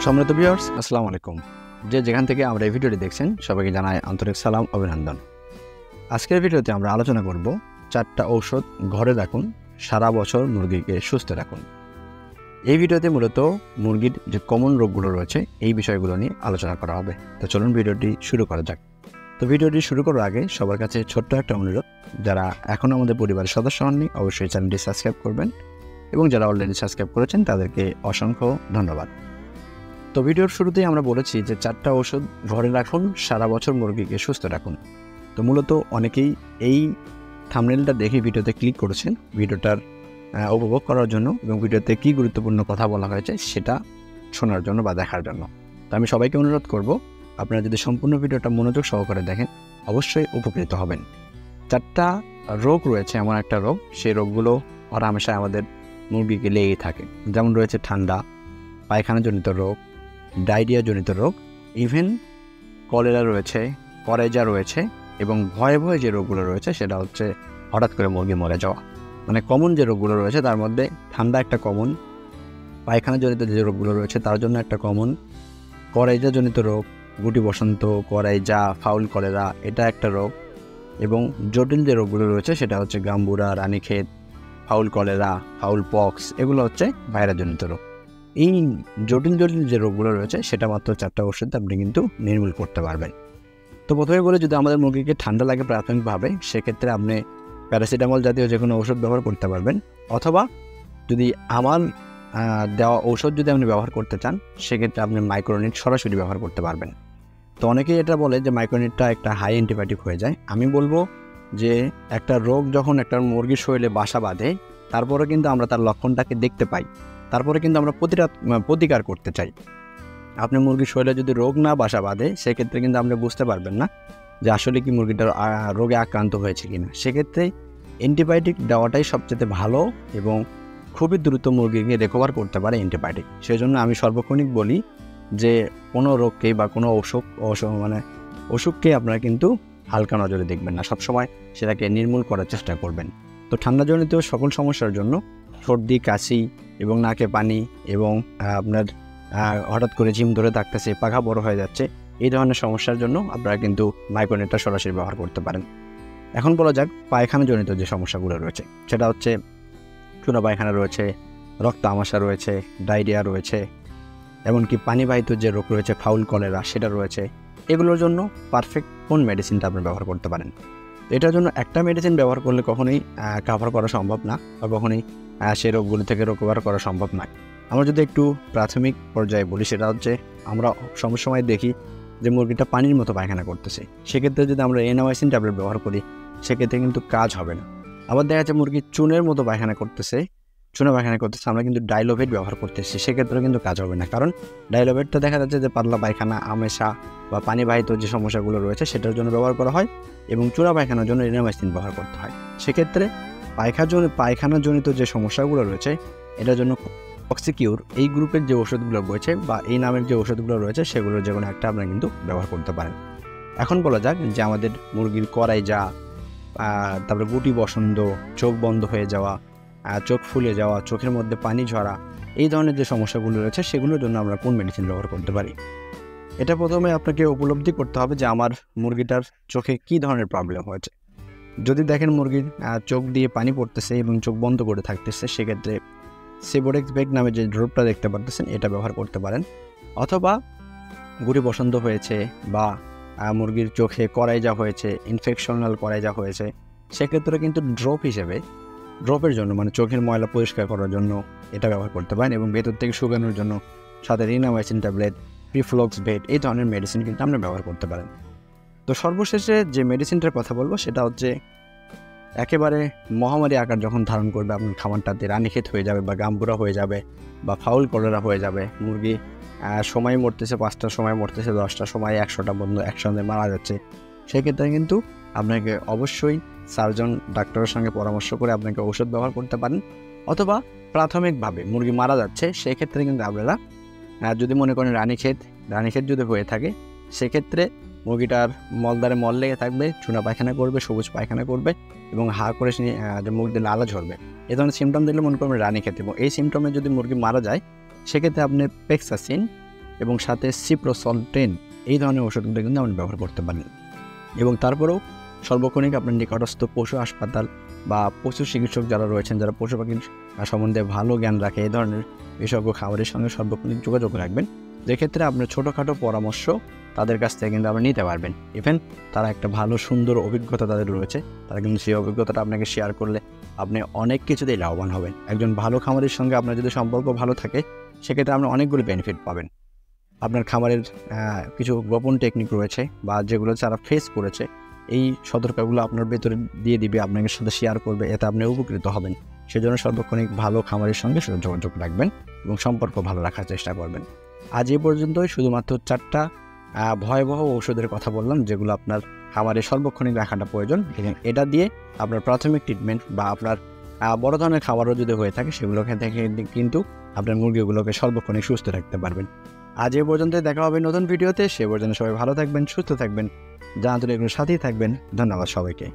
সম্মানিত ভিউয়ার্স, আসসালামু আলাইকুম। যেখান থেকে আমরা এই ভিডিওটি দেখছেন সবাইকে জানাই আন্তরিক সালাম, অভিনন্দন। আজকের ভিডিওতে আমরা আলোচনা করব 4টা ঔষধ ঘরে রাখুন, সারা বছর মুরগিকে সুস্থ রাখুন। এই ভিডিওতে মূলত মুরগির যে কমন রোগগুলো রয়েছে এই বিষয়গুলো নিয়ে আলোচনা করা হবে। তো চলুন ভিডিওটি শুরু করা যাক। তো ভিডিওটি শুরু করার আগে সবার কাছে ছোট্ট একটা অনুরোধ, যারা এখনও আমাদের পরিবারের সদস্য হননি অবশ্যই চ্যানেলটি সাবস্ক্রাইব করবেন এবং যারা অলরেডি সাবস্ক্রাইব করেছেন তাদেরকে অসংখ্য ধন্যবাদ। তো ভিডিওর শুরুতেই আমরা বলেছি যে 4টা ওষুধ ঘরে রাখুন, সারা বছর মুরগিকে সুস্থ রাখুন। তো মূলত অনেকেই এই থাম্বনেলটা দেখে ভিডিওতে ক্লিক করেছেন ভিডিওটার উপভোগ করার জন্য এবং ভিডিওতে কী গুরুত্বপূর্ণ কথা বলা হয়েছে সেটা শোনার জন্য বা দেখার জন্য। তো আমি সবাইকে অনুরোধ করব, আপনারা যদি সম্পূর্ণ ভিডিওটা মনোযোগ সহকারে দেখেন অবশ্যই উপকৃত হবেন। 4টা রোগ রয়েছে, এমন একটা রোগ, সেই রোগগুলো হরহামেশা আমাদের মুরগিকে লেগেই থাকে। যেমন রয়েছে ঠান্ডা, পায়খানাজনিত রোগ, ডায়রিয়া জনিত রোগ, ইভেন কলেরা রয়েছে, কলেজা রয়েছে এবং ভয়ে ভয়ে যে রোগগুলো রয়েছে সেটা হচ্ছে হঠাৎ করে মুরগি মরে যাওয়া। মানে কমন যে রোগগুলো রয়েছে তার মধ্যে ঠান্ডা একটা কমন, পায়খানাজনিত যে রোগগুলো রয়েছে তার জন্য একটা কমন, কলেজা জনিত রোগ, গুটি বসন্ত, কলেজা, ফাউল কলেরা এটা একটা রোগ, এবং জটিল যে রোগগুলো রয়েছে সেটা হচ্ছে গাম্বুরা, Ranikhet, fowl cholera, foul pox, এগুলো হচ্ছে ভাইরাসজনিত রোগ। এই জটিল যে রোগগুলো রয়েছে সেটা মাত্র 4টা ওষুধ আপনি কিন্তু নির্মূল করতে পারবেন। তো প্রথমে বলে, যদি আমাদের মুরগিকে ঠান্ডা লাগে প্রাথমিকভাবে সেক্ষেত্রে আপনি প্যারাসিটামল জাতীয় যে কোনো ওষুধ ব্যবহার করতে পারবেন, অথবা যদি আমার দেওয়া ঔষধ যদি আপনি ব্যবহার করতে চান সেক্ষেত্রে আপনি মাইক্রোনিট সরাসরি ব্যবহার করতে পারবেন। তো অনেকেই এটা বলে যে মাইক্রোনিটটা একটা হাই অ্যান্টিবায়োটিক হয়ে যায়। আমি বলবো যে একটা রোগ যখন একটা মুরগির শরীরে বাসা বাঁধে তারপরে কিন্তু আমরা তার লক্ষণটাকে দেখতে পাই, তারপরে কিন্তু আমরা প্রতিকার করতে চাই। আপনি মুরগির শরীরে যদি রোগ না বাসা বাঁধে সেক্ষেত্রে কিন্তু আপনি বুঝতে পারবেন না যে আসলে কি মুরগিটার রোগে আক্রান্ত হয়েছে কিনা। সেক্ষেত্রে অ্যান্টিবায়োটিক দেওয়াটাই সবচেয়ে ভালো এবং খুবই দ্রুত মুরগিকে রিকভার করতে পারে অ্যান্টিবায়োটিক। সেই জন্য আমি সর্বক্ষণিক বলি যে কোনো রোগকেই বা কোনো অসুখকে আপনারা কিন্তু হালকা নজরে দেখবেন না, সবসময় সেটাকে নির্মূল করার চেষ্টা করবেন। তো ঠান্ডাজনিত সকল সমস্যার জন্য, সর্দি, কাশি এবং নাকে পানি এবং আপনার হঠাৎ করে ঝিম ধরে থাকতেছে, পাখা বড় হয়ে যাচ্ছে, এই ধরনের সমস্যার জন্য আপনারা কিন্তু মাইক্রোনিটটা সরাসরি ব্যবহার করতে পারেন। এখন বলা যাক পায়খানাজনিত যে সমস্যাগুলো রয়েছে, সেটা হচ্ছে চুনা পায়খানা রয়েছে, রক্ত আমাশা রয়েছে, ডায়রিয়া রয়েছে, এমনকি পানিবাহিত যে রোগ রয়েছে ফাউল কলেরা সেটা রয়েছে। এগুলোর জন্য পারফেক্ট কোন মেডিসিনটা আপনি ব্যবহার করতে পারেন? এটার জন্য একটা মেডিসিন ব্যবহার করলে কখনোই কাভার করা সম্ভব না বা কখনোই সেই রোগগুলো থেকে রিকভার করা সম্ভব নয়। আমরা যদি একটু প্রাথমিক পর্যায়ে বলি, সেটা হচ্ছে আমরা সবসময় দেখি যে মুরগিটা পানির মতো পায়খানা করতেছে। সেক্ষেত্রে যদি আমরা এনামাইসিন ট্যাবলেট ব্যবহার করি সেক্ষেত্রে কিন্তু কাজ হবে না। আবার দেখা যাচ্ছে মুরগি চুনের মতো পায়খানা করতেছে, আমরা কিন্তু ডাইলোভেট ব্যবহার করতেছি, সেক্ষেত্রে কিন্তু কাজ হবে না। কারণ ডাইলোভেটটা দেখা যাচ্ছে যে পাতলা পায়খানা, আমেশা বা পানিবাহিত যে সমস্যাগুলো রয়েছে সেটার জন্য ব্যবহার করা হয় এবং চূড়া পায়খানার জন্য এনামাইসিন ব্যবহার করতে হয়। সেক্ষেত্রে পায়খানাজনিত যে সমস্যাগুলো রয়েছে এটার জন্য অক্সিকিউর এই গ্রুপের যে ওষুধগুলো রয়েছে বা এই নামের যে ওষুধগুলো রয়েছে সেগুলোর যে কোনো একটা আপনারা কিন্তু ব্যবহার করতে পারেন। এখন বলা যাক যে আমাদের মুরগির কলাইজা, তারপরে গুটি বসন্ত, চোখ বন্ধ হয়ে যাওয়া, চোখ ফুলে যাওয়া, চোখের মধ্যে পানি ঝরা, এই ধরনের যে সমস্যাগুলো রয়েছে সেগুলোর জন্য আমরা কোন মেডিসিন ব্যবহার করতে পারি। এটা প্রথমে আপনাকে উপলব্ধি করতে হবে যে আমার মুরগিটার চোখে কী ধরনের প্রবলেম হয়েছে। যদি দেখেন মুরগির চোখ দিয়ে পানি পড়তেছে এবং চোখ বন্ধ করে থাকতেছে সেক্ষেত্রে সেবোরেক্স বেগ নামে যে ড্রপটা দেখতে পারতেছেন এটা ব্যবহার করতে পারেন। অথবা গুটি বসন্ত হয়েছে বা মুরগির চোখে কলাইজা হয়েছে, ইনফেকশনাল কলাইজা হয়েছে, সেক্ষেত্রে কিন্তু ড্রপের জন্য মানে চোখের ময়লা পরিষ্কার করার জন্য এটা ব্যবহার করতে পারেন এবং ভেতর থেকে শুকানোর জন্য সাথে রিনামাইসিন ট্যাবলেট, প্রিফ্লক্স বেড এই ধরনের মেডিসিন কিন্তু আপনি ব্যবহার করতে পারেন। তো সর্বশেষে যে মেডিসিনটার কথা বলবো সেটা হচ্ছে একেবারে মহামারী আকার যখন ধারণ করবে, আপনার খামারটাতে রানীক্ষেত হয়ে যাবে বা গাম্বুরা হয়ে যাবে বা ফাউল কলেরা হয়ে যাবে, মুরগি সময় মরতেছে, 5টার সময় মরতেছে, 10টার সময় 100টা বন্ধু একসঙ্গে মারা যাচ্ছে, সেক্ষেত্রে কিন্তু আপনাকে অবশ্যই সার্জন ডাক্তারের সঙ্গে পরামর্শ করে আপনাকে ওষুধ ব্যবহার করতে পারেন। অথবা প্রাথমিকভাবে মুরগি মারা যাচ্ছে সেক্ষেত্রে কিন্তু আপনারা যদি মনে করেন রানীক্ষেত যদি হয়ে থাকে সেক্ষেত্রে মুরগিটার মলদ্বারে মল লেগে থাকবে, চুনা পায়খানা করবে, সবুজ পায়খানা করবে এবং হা করে মুখ দিয়ে লালা ঝরবে, এই ধরনের সিমটম দেখলে মনে করবেন রানীক্ষেত। এবং এই সিমটমে যদি মুরগি মারা যায় সেক্ষেত্রে আপনি পেক্সাসিন এবং সাথে সিপ্রোসলটেন এই ধরনের ওষুধগুলো কিন্তু আপনি ব্যবহার করতে পারেন। এবং তারপরেও সার্বক্ষণিক আপনার নিকটস্থ পশু হাসপাতাল বা পশু চিকিৎসক যারা রয়েছেন, যারা পশু পাখির সম্বন্ধে ভালো জ্ঞান রাখে, এই ধরনের বিশেষজ্ঞ খামারের সঙ্গে সার্বক্ষণিক যোগাযোগ রাখবেন। যেক্ষেত্রে আপনার ছোটোখাটো পরামর্শ তাদের কাছ থেকে কিন্তু আপনি নিতে পারবেন। ইভেন তারা একটা ভালো সুন্দর অভিজ্ঞতা তাদের রয়েছে, তারা কিন্তু সেই অভিজ্ঞতাটা আপনাকে শেয়ার করলে আপনি অনেক কিছুতেই লাভবান হবেন। একজন ভালো খামারের সঙ্গে আপনার যদি সম্পর্ক ভালো থাকে, সেক্ষেত্রে আপনি অনেকগুলো বেনিফিট পাবেন। আপনার খামারের কিছু গোপন টেকনিক রয়েছে বা যেগুলো যারা ফেস করেছে, এই সতর্কতাগুলো আপনার ভেতরে দিয়ে দিবে, আপনাদের সাথে শেয়ার করবে, এতে আপনি উপকৃত হবেন। সেজন্য সার্বক্ষণিক ভালো খামারের সঙ্গে যোগাযোগ রাখবেন এবং সম্পর্ক ভালো রাখার চেষ্টা করবেন। আজ এই পর্যন্তই শুধুমাত্র 4টা ভয়াবহ ঔষধের কথা বললাম, যেগুলো আপনার খামারে সার্বক্ষণিক রাখাটা প্রয়োজন। এবং এটা দিয়ে আপনার প্রাথমিক ট্রিটমেন্ট বা আপনার বড় ধরনের খাবারও যদি হয়ে থাকে, সেগুলোকে থেকে কিন্তু আপনার মুরগিগুলোকে সার্বক্ষণিক সুস্থ রাখতে পারবেন। আজ এই পর্যন্ত, দেখা হবে নতুন ভিডিওতে। সে পর্যন্ত সবাই ভালো থাকবেন, সুস্থ থাকবেন, জানাতুন এগুলোর সাথেই থাকবেন। ধন্যবাদ সবাইকে।